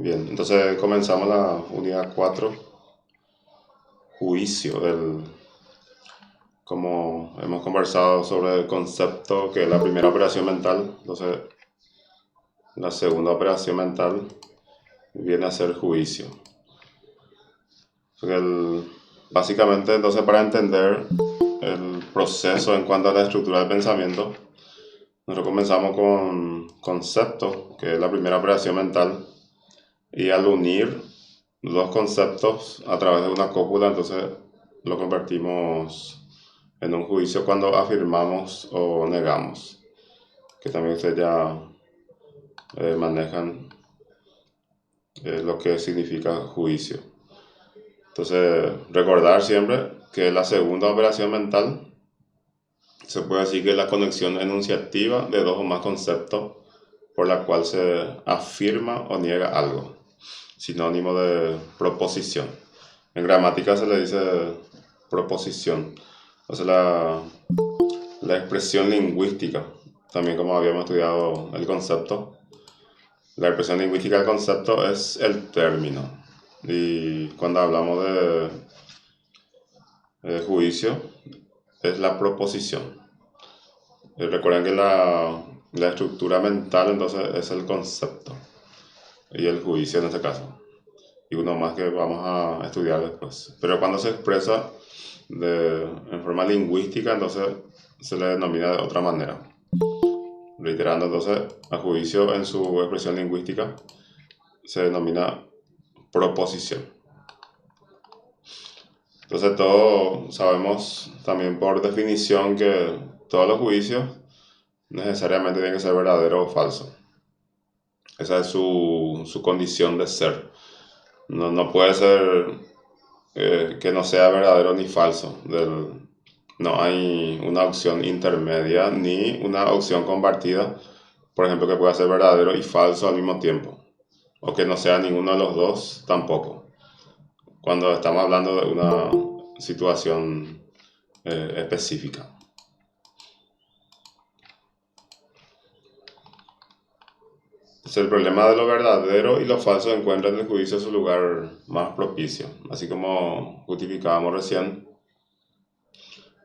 Bien, entonces comenzamos la unidad 4, juicio. Como hemos conversado sobre el concepto que es la primera operación mental, entonces la segunda operación mental viene a ser juicio. Básicamente, entonces, para entender el proceso en cuanto a la estructura del pensamiento, nosotros comenzamos con concepto, que es la primera operación mental, y al unir dos conceptos a través de una cópula, entonces lo convertimos en un juicio cuando afirmamos o negamos, que también ustedes ya manejan lo que significa juicio. Entonces, recordar siempre que la segunda operación mental se puede decir que es la conexión enunciativa de dos o más conceptos por la cual se afirma o niega algo, sinónimo de proposición. En gramática se le dice proposición, o sea, la expresión lingüística, también como habíamos estudiado el concepto. La expresión lingüística del concepto es el término. Y cuando hablamos de juicio, es la proposición. Recuerden que la estructura mental entonces es el concepto y el juicio en este caso. Y uno más que vamos a estudiar después. Pero cuando se expresa en forma lingüística, entonces se le denomina de otra manera. Reiterando, entonces, a juicio en su expresión lingüística se denomina proposición. Entonces, todos sabemos también por definición que todos los juicios necesariamente tienen que ser verdadero o falso. Esa es su condición de ser. No puede ser que no sea verdadero ni falso. No hay una opción intermedia ni una opción compartida, por ejemplo, que pueda ser verdadero y falso al mismo tiempo, o que no sea ninguno de los dos tampoco, cuando estamos hablando de una situación específica. Entonces, el problema de lo verdadero y lo falso encuentra en el juicio su lugar más propicio, así como justificábamos recién.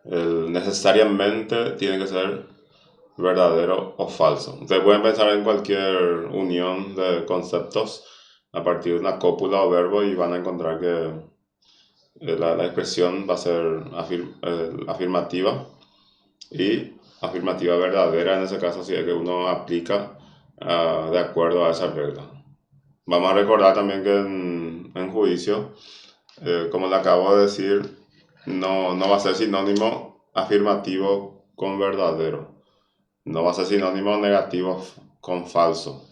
Necesariamente tiene que ser verdadero o falso. Ustedes pueden pensar en cualquier unión de conceptos a partir de una cópula o verbo y van a encontrar que la expresión va a ser afirmativa y afirmativa verdadera en ese caso si es que uno aplica de acuerdo a esa regla. Vamos a recordar también que en juicio, como le acabo de decir, no va a ser sinónimo afirmativo con verdadero. No va a ser sinónimo negativo con falso.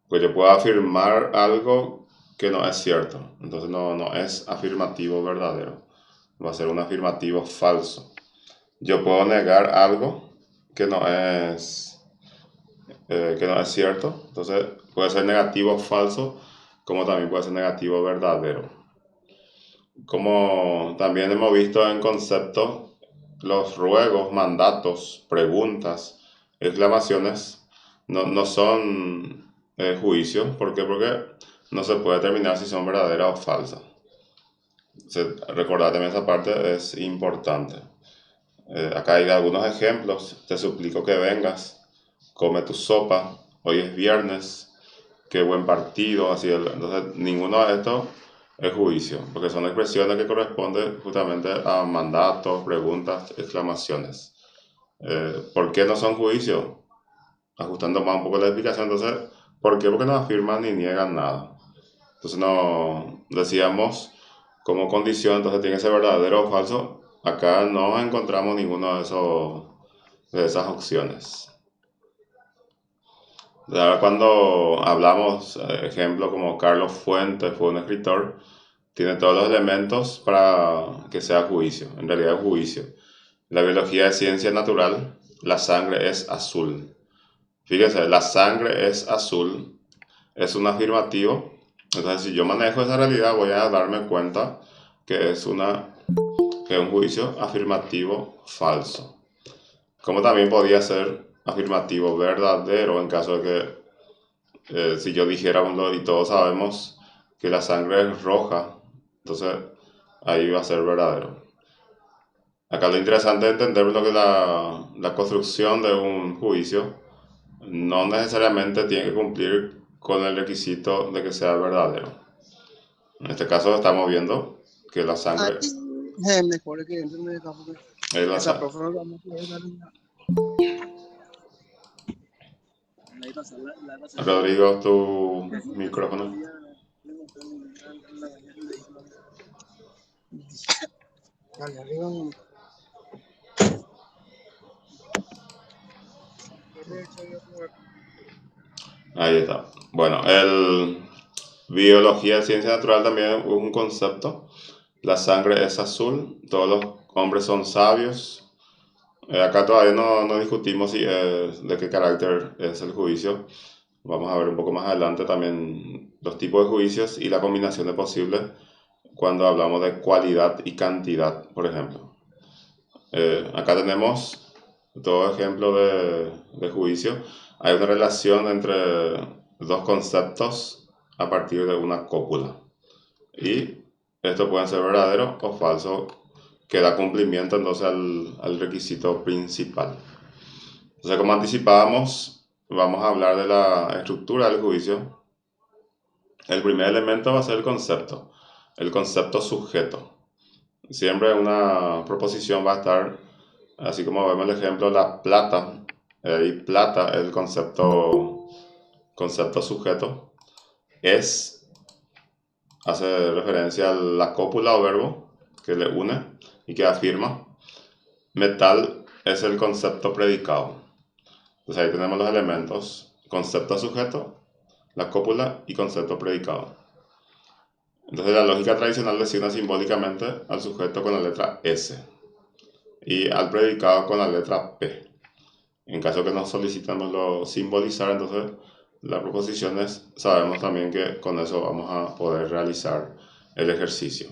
Pues yo puedo afirmar algo que no es cierto. Entonces no es afirmativo verdadero. Va a ser un afirmativo falso. Yo puedo negar algo que no es cierto. Entonces puede ser negativo falso, como también puede ser negativo verdadero. Como también hemos visto en conceptos, los ruegos, mandatos, preguntas, exclamaciones no son juicios. ¿Por qué? Porque no se puede determinar si son verdaderas o falsas. Recordar también esa parte es importante. Acá hay algunos ejemplos. Te suplico que vengas, come tu sopa, hoy es viernes, qué buen partido. Así, entonces, ninguno de estos es juicio, porque son expresiones que corresponden justamente a mandatos, preguntas, exclamaciones. ¿Por qué no son juicios? Ajustando más un poco la explicación, entonces, ¿por qué? Porque no afirman ni niegan nada. Entonces, no decíamos como condición, entonces tiene que ser verdadero o falso. Acá no encontramos ninguno de esas opciones. Ahora cuando hablamos, ejemplo, como Carlos Fuentes fue un escritor, tiene todos los elementos para que sea juicio, en realidad es juicio. La biología es ciencia natural, la sangre es azul. Fíjense, la sangre es azul, es un afirmativo. Entonces, si yo manejo esa realidad, voy a darme cuenta que es un juicio afirmativo falso. Como también podría ser afirmativo verdadero en caso de que Si yo dijera y todos sabemos que la sangre es roja, entonces ahí va a ser verdadero. Acá lo interesante es entender lo que la construcción de un juicio no necesariamente tiene que cumplir con el requisito de que sea verdadero. En este caso estamos viendo que la sangre Mejor que entren acá porque es la esa sangre. profe no la vamos a poder dar en la pasada, la pasada. Rodrigo, tu micrófono. Dale, arriba un... Ahí está. Bueno, el biología, ciencia natural también es un concepto. La sangre es azul, todos los hombres son sabios. Acá todavía no discutimos de qué carácter es el juicio. Vamos a ver un poco más adelante también los tipos de juicios y la combinación de posibles cuando hablamos de cualidad y cantidad, por ejemplo. Acá tenemos todo ejemplo de juicio. Hay una relación entre dos conceptos a partir de una cópula. Y esto puede ser verdadero o falso, que da cumplimiento entonces al requisito principal. Entonces, como anticipábamos, vamos a hablar de la estructura del juicio. El primer elemento va a ser el concepto sujeto. Siempre una proposición va a estar, así como vemos el ejemplo, la plata, y plata es el concepto sujeto, es, hace referencia a la cópula o verbo que le une y que afirma. Metal es el concepto predicado. Entonces ahí tenemos los elementos, concepto sujeto, la cópula y concepto predicado. Entonces la lógica tradicional designa simbólicamente al sujeto con la letra S y al predicado con la letra P. En caso que nos solicitamos lo simbolizar, entonces las proposiciones sabemos también que con eso vamos a poder realizar el ejercicio.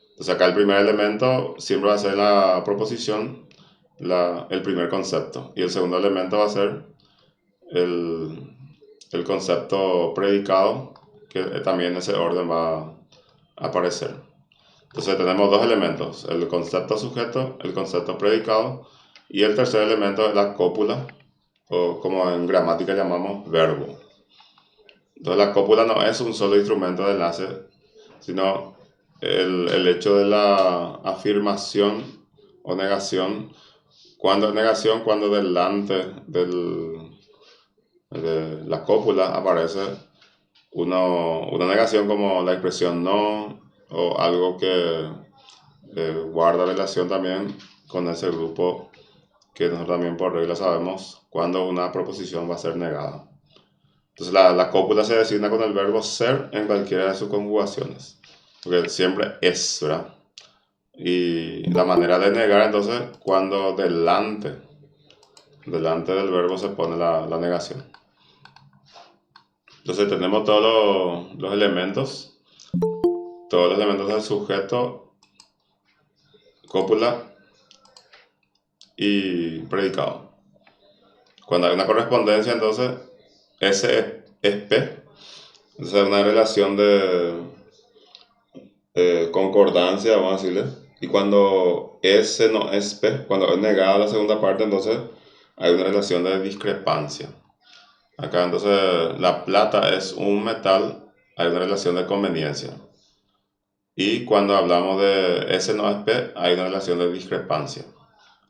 Entonces acá el primer elemento siempre va a ser la proposición, el primer concepto, y el segundo elemento va a ser el concepto predicado, que también en ese orden va a aparecer. Entonces tenemos dos elementos, el concepto sujeto, el concepto predicado, y el tercer elemento es la cópula, o como en gramática llamamos verbo. Entonces la cópula no es un solo instrumento de enlace, sino el hecho de la afirmación o negación. Cuando es negación, cuando delante de la cópula aparece una negación como la expresión no o algo que guarda relación también con ese grupo que nosotros también por regla sabemos cuando una proposición va a ser negada. Entonces la cópula se designa con el verbo ser en cualquiera de sus conjugaciones, porque siempre es, ¿verdad? Y la manera de negar entonces cuando delante del verbo se pone la negación. Entonces tenemos todos los elementos del sujeto, cópula y predicado. Cuando hay una correspondencia, entonces S es P, entonces es una relación de concordancia, vamos a decirle. Y cuando S no es P, cuando es negada la segunda parte, entonces hay una relación de discrepancia. Acá entonces la plata es un metal, hay una relación de conveniencia. Y cuando hablamos de S no es P, hay una relación de discrepancia.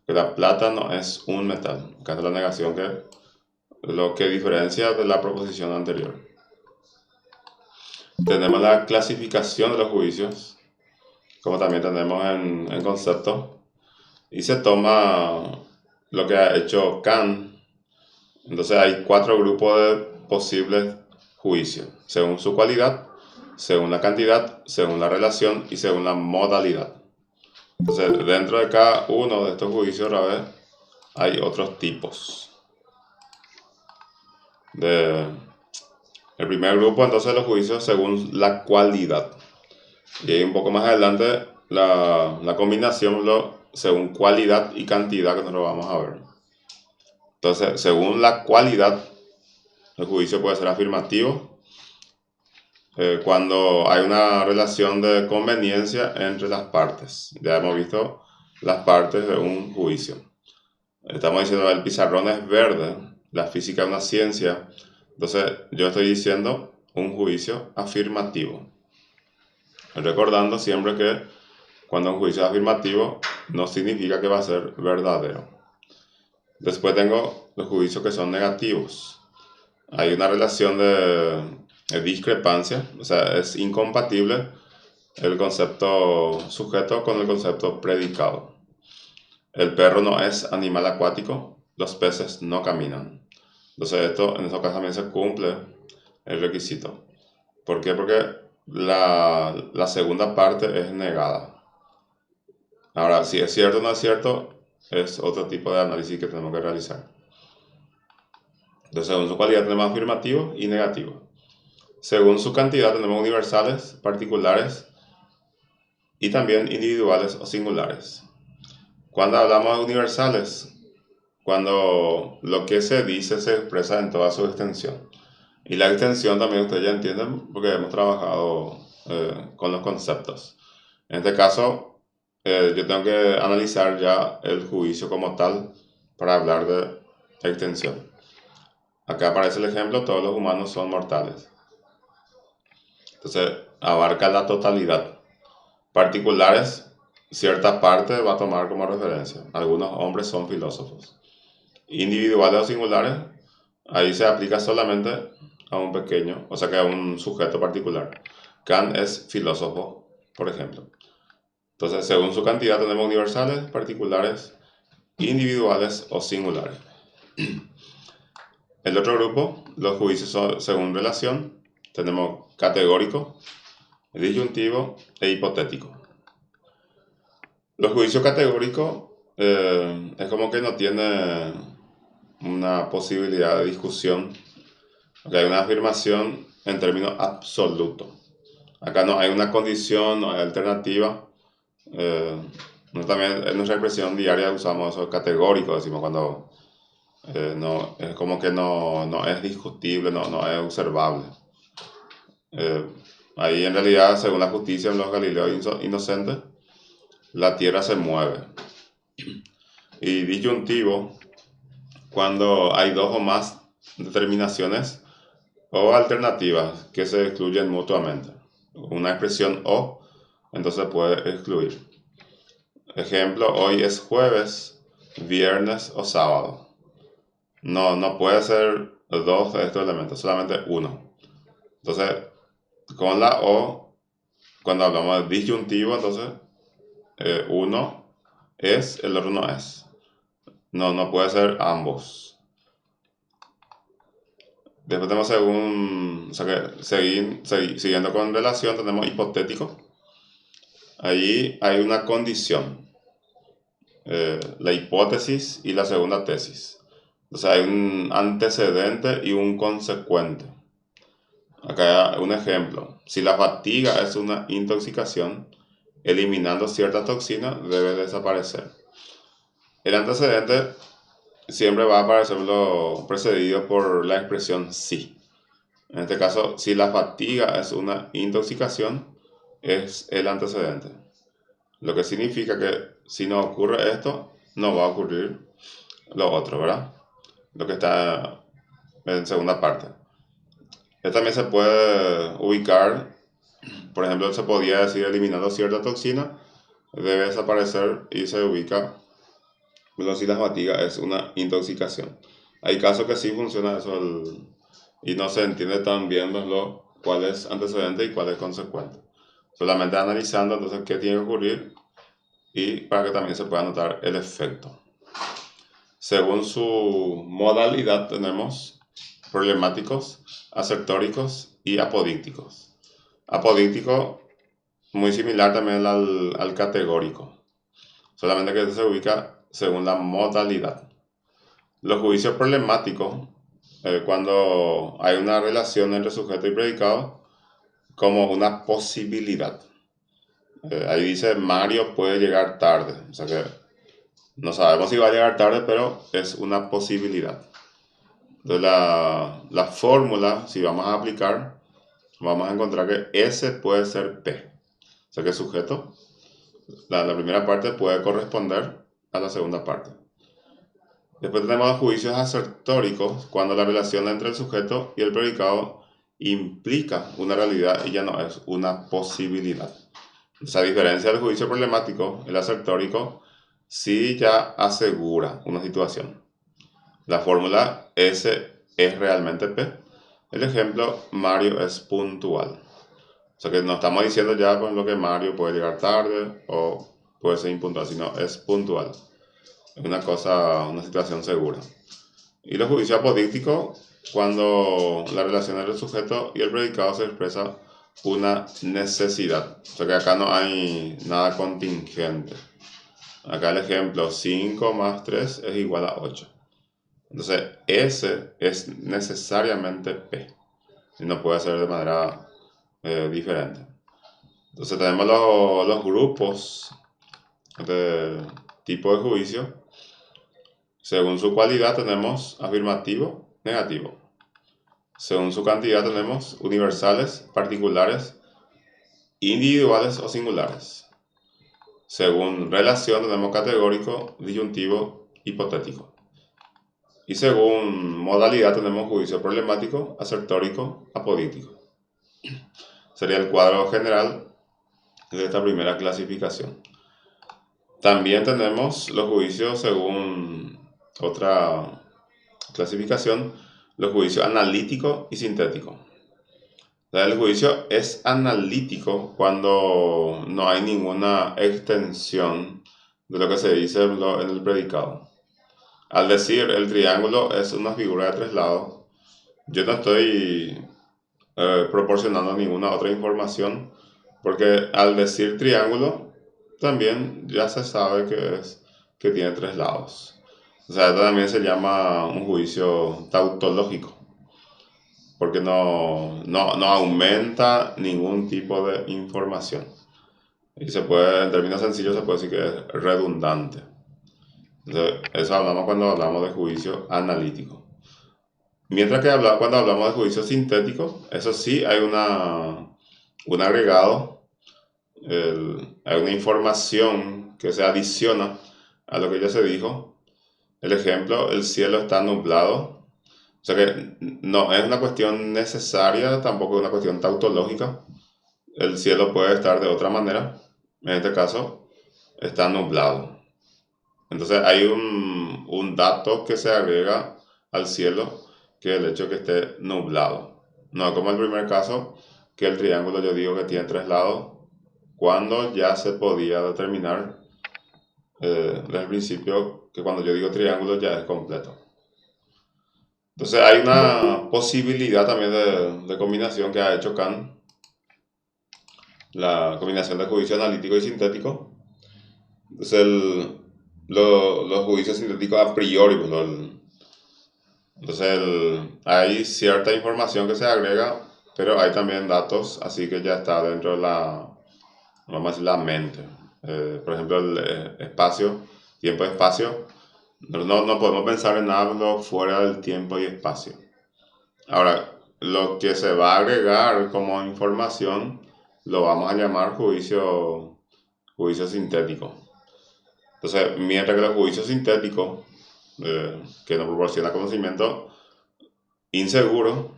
Que la plata no es un metal. Acá es la negación que lo que diferencia de la proposición anterior. Tenemos la clasificación de los juicios, como también tenemos en concepto, y se toma lo que ha hecho Kant. Entonces hay 4 grupos de posibles juicios, según su cualidad, según la cantidad, según la relación y según la modalidad. Entonces, dentro de cada uno de estos juicios, otra vez, hay otros tipos. El primer grupo, entonces, los juicios según la cualidad. Y ahí un poco más adelante, la combinación según cualidad y cantidad, que nos lo vamos a ver. Entonces, según la cualidad, El juicio puede ser afirmativo cuando hay una relación de conveniencia entre las partes. Ya hemos visto las partes de un juicio. Estamos diciendo el pizarrón es verde, la física es una ciencia. Entonces yo estoy diciendo un juicio afirmativo. Recordando siempre que cuando un juicio es afirmativo no significa que va a ser verdadero. Después tengo los juicios que son negativos. Hay una relación de discrepancia, o sea, es incompatible el concepto sujeto con el concepto predicado. El perro no es animal acuático, los peces no caminan. Entonces esto en esos casos también se cumple el requisito. ¿Por qué? Porque la segunda parte es negada. Ahora, si es cierto o no es cierto, es otro tipo de análisis que tenemos que realizar. Entonces, según su cualidad tenemos afirmativo y negativo. Según su cantidad tenemos universales, particulares y también individuales o singulares. Cuando hablamos de universales, cuando lo que se dice se expresa en toda su extensión. Y la extensión también ustedes ya entienden porque hemos trabajado con los conceptos. En este caso, yo tengo que analizar ya el juicio como tal para hablar de extensión. Acá aparece el ejemplo, todos los humanos son mortales. Entonces, abarca la totalidad. Particulares, cierta parte va a tomar como referencia. Algunos hombres son filósofos. Individuales o singulares, ahí se aplica solamente a un pequeño, o sea que a un sujeto particular. Kant es filósofo, por ejemplo. Entonces, según su cantidad tenemos universales, particulares, individuales o singulares. El otro grupo, los juicios son según relación, tenemos categórico, disyuntivo e hipotético. Los juicios categóricos es como que no tiene una posibilidad de discusión, porque hay una afirmación en términos absolutos. Acá no hay una condición, no hay alternativa. También en nuestra expresión diaria usamos eso categórico, decimos cuando no, es como que no es discutible, no es observable. Ahí en realidad, según la justicia en los Galileos inocentes, la tierra se mueve. Y disyuntivo, cuando hay dos o más determinaciones o alternativas que se excluyen mutuamente. Una expresión o, entonces puede excluir. Ejemplo, hoy es jueves, viernes o sábado. No puede ser dos de estos elementos, solamente uno. Entonces, con la o, cuando hablamos de disyuntivo, entonces uno es, el otro no es. No puede ser ambos. Después tenemos según, o sea que siguiendo con relación, tenemos hipotético. Allí hay una condición, la hipótesis y la segunda tesis. O sea, hay un antecedente y un consecuente. Acá un ejemplo. Si la fatiga es una intoxicación, eliminando cierta toxina debe desaparecer. El antecedente siempre va a aparecerlo precedido por la expresión sí. En este caso, si la fatiga es una intoxicación, es el antecedente. Lo que significa que si no ocurre esto, no va a ocurrir lo otro, ¿verdad? Lo que está en segunda parte. Esto también se puede ubicar, por ejemplo, se podría decir eliminando cierta toxina, debe desaparecer y se ubica, pero si la fatiga es una intoxicación. Hay casos que sí funciona eso y no se entiende tan bien cuál es antecedente y cuál es consecuente. Solamente analizando entonces qué tiene que ocurrir y para que también se pueda notar el efecto. Según su modalidad tenemos problemáticos, asertóricos y apodícticos. Apodíctico muy similar también al categórico, solamente que se ubica según la modalidad. Los juicios problemáticos, cuando hay una relación entre sujeto y predicado, como una posibilidad. Ahí dice Mario puede llegar tarde, o sea que no sabemos si va a llegar tarde, pero es una posibilidad. Entonces la fórmula, si vamos a aplicar, vamos a encontrar que S puede ser P. O sea que el sujeto, la primera parte puede corresponder a la segunda parte. Después tenemos los juicios asertóricos, cuando la relación entre el sujeto y el predicado implica una realidad y ya no es una posibilidad. O sea, a diferencia del juicio problemático, el asertórico sí ya asegura una situación. La fórmula S es realmente P. El ejemplo, Mario es puntual. O sea que no estamos diciendo ya por lo que Mario puede llegar tarde o puede ser impuntual, sino es puntual. Es una cosa, una situación segura. Y los juicios apodícticos, cuando la relación entre el sujeto y el predicado se expresa una necesidad. O sea que acá no hay nada contingente. Acá el ejemplo, 5 más 3 es igual a 8. Entonces, S es necesariamente P. Y no puede ser de manera diferente. Entonces tenemos los grupos de tipo de juicio. Según su cualidad tenemos afirmativo, negativo. Según su cantidad tenemos universales, particulares, individuales o singulares. Según relación tenemos categórico, disyuntivo, hipotético. Y según modalidad tenemos juicio problemático, asertórico, apodíctico. Sería el cuadro general de esta primera clasificación. También tenemos los juicios según otra clasificación, los juicios analítico y sintético. El juicio es analítico cuando no hay ninguna extensión de lo que se dice en el predicado. Al decir el triángulo es una figura de tres lados, yo no estoy proporcionando ninguna otra información, porque al decir triángulo también ya se sabe que tiene tres lados. O sea, esto también se llama un juicio tautológico, porque no aumenta ningún tipo de información. Y se puede, en términos sencillos, se puede decir que es redundante. Entonces, eso hablamos cuando hablamos de juicio analítico. Mientras que cuando hablamos de juicio sintético, eso sí hay un agregado, hay una información que se adiciona a lo que ya se dijo. El ejemplo, el cielo está nublado. O sea que no es una cuestión necesaria, tampoco es una cuestión tautológica. El cielo puede estar de otra manera. En este caso, está nublado. Entonces hay un dato que se agrega al cielo, que es el hecho de que esté nublado. No como el primer caso, que el triángulo yo digo que tiene tres lados, cuando ya se podía determinar desde el principio que cuando yo digo triángulo ya es completo. Entonces hay una posibilidad también de combinación que ha hecho Kant, la combinación de juicio analítico y sintético. Entonces los juicios sintéticos a priori, pues, entonces hay cierta información que se agrega, pero hay también datos, así que ya está dentro de vamos a decir, la mente. Por ejemplo, el espacio, tiempo-espacio. No podemos pensar en algo fuera del tiempo y espacio. Ahora, lo que se va a agregar como información lo vamos a llamar juicio sintético. Entonces, mientras que los juicios sintéticos, que nos proporciona conocimiento inseguro,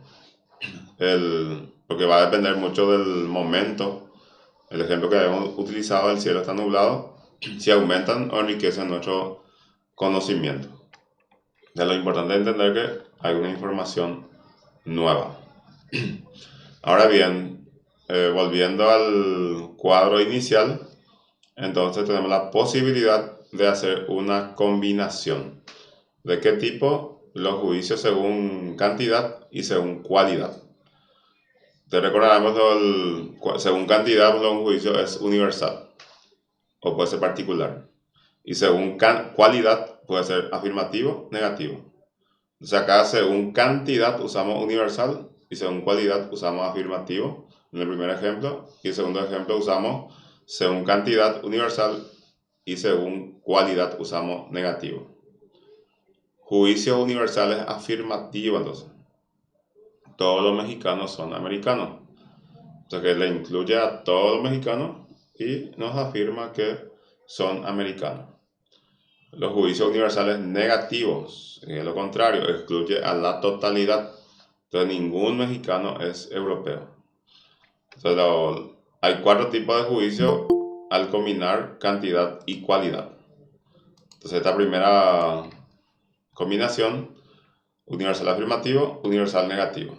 porque va a depender mucho del momento. El ejemplo que habíamos utilizado, el cielo está nublado, si aumentan o enriquecen nuestro conocimiento. Ya lo importante es entender que hay una información nueva. Ahora bien, volviendo al cuadro inicial, entonces tenemos la posibilidad de hacer una combinación. ¿De qué tipo? Los juicios según cantidad y según cualidad. Te recordaremos según cantidad, un juicio es universal o puede ser particular. Y según cualidad puede ser afirmativo, negativo. O sea, acá según cantidad usamos universal y según cualidad usamos afirmativo en el primer ejemplo. Y en el segundo ejemplo usamos según cantidad universal y según cualidad usamos negativo. Juicios universales afirmativos, entonces. Todos los mexicanos son americanos. O sea que le incluye a todos los mexicanos y nos afirma que son americanos. Los juicios universales negativos, es lo contrario, excluye a la totalidad. Entonces ningún mexicano es europeo. Entonces hay 4 tipos de juicios al combinar cantidad y cualidad. Entonces esta primera combinación, universal afirmativo, universal negativo.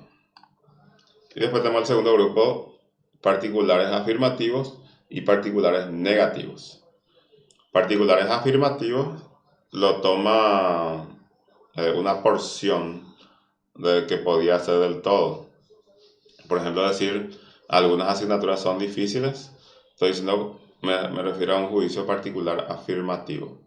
Y después tenemos el segundo grupo, particulares afirmativos y particulares negativos. Particulares afirmativos lo toma una porción de que podía ser del todo. Por ejemplo, decir algunas asignaturas son difíciles, estoy diciendo, me refiero a un juicio particular afirmativo.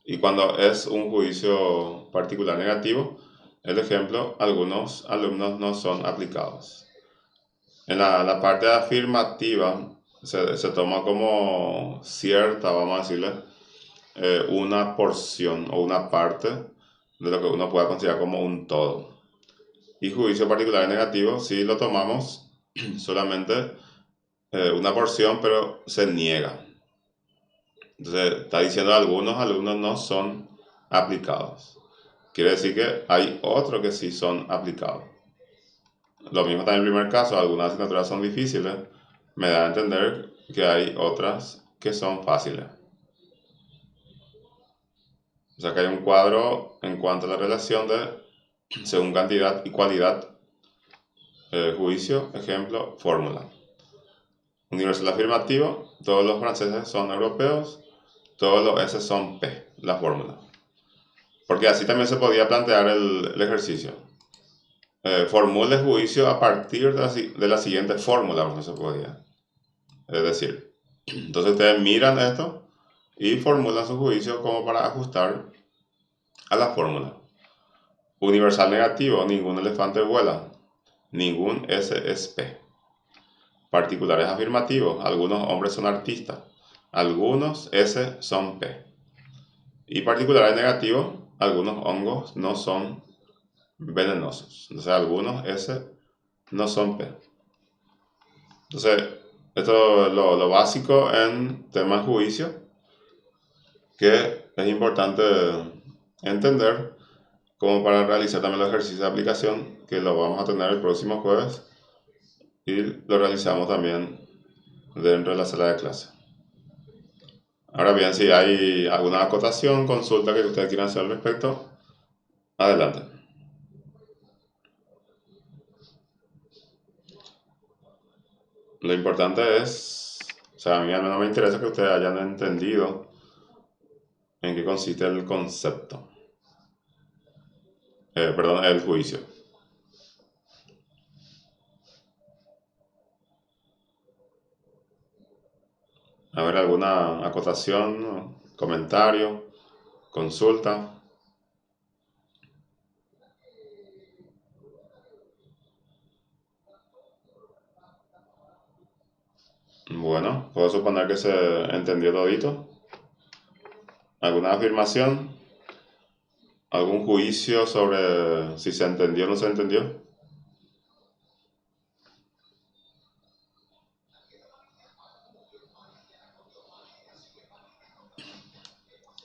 Y cuando es un juicio particular negativo, el ejemplo, algunos alumnos no son aplicados. En la parte afirmativa se toma como cierta, vamos a decirle, una porción o una parte de lo que uno pueda considerar como un todo. Y juicio particular negativo, sí lo tomamos solamente una porción, pero se niega. Entonces, está diciendo algunos alumnos no son aplicados. Quiere decir que hay otros que sí son aplicados. Lo mismo está en el primer caso, algunas asignaturas son difíciles, me da a entender que hay otras que son fáciles. O sea que hay un cuadro en cuanto a la relación de según cantidad y cualidad, juicio, ejemplo, fórmula. Universal afirmativo, todos los franceses son europeos, todos los S son P, la fórmula. Porque así también se podía plantear el ejercicio. Formule juicio a partir de la siguiente fórmula, no se podía decir. Entonces ustedes miran esto y formulan su juicio como para ajustar a la fórmula. Universal negativo, ningún elefante vuela, ningún S es P. Particulares afirmativos, algunos hombres son artistas, algunos S son P. Y particulares negativos, algunos hongos no son venenosos. Entonces algunos S no son P. Entonces, esto es lo básico en temas de juicio, que es importante entender como para realizar también los ejercicios de aplicación, que lo vamos a tener el próximo jueves y lo realizamos también dentro de la sala de clase. Ahora bien, si hay alguna acotación, consulta que ustedes quieran hacer al respecto, adelante. Lo importante es, o sea, a mí al menos me interesa que ustedes hayan entendido en qué consiste el concepto. Perdón, el juicio. A ver, alguna acotación, comentario, consulta. Bueno, puedo suponer que se entendió todito. ¿Alguna afirmación? ¿Algún juicio sobre si se entendió o no se entendió?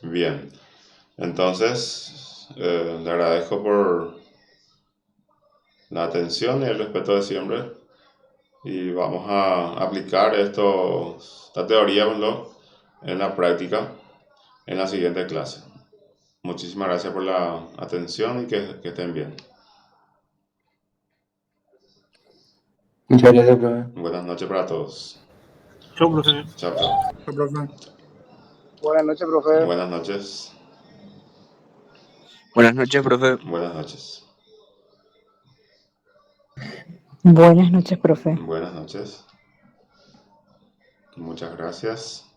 Bien, entonces le agradezco por la atención y el respeto de siempre y vamos a aplicar esta teoría en la práctica en la siguiente clase. Muchísimas gracias por la atención y que estén bien. Muchas gracias, profe. Buenas noches para todos. Chao, profe. Chao, chao. Chao, profe. Buenas noches, profe. Buenas noches. Buenas noches, profe. Buenas noches. Buenas noches, profe. Buenas noches. Muchas gracias.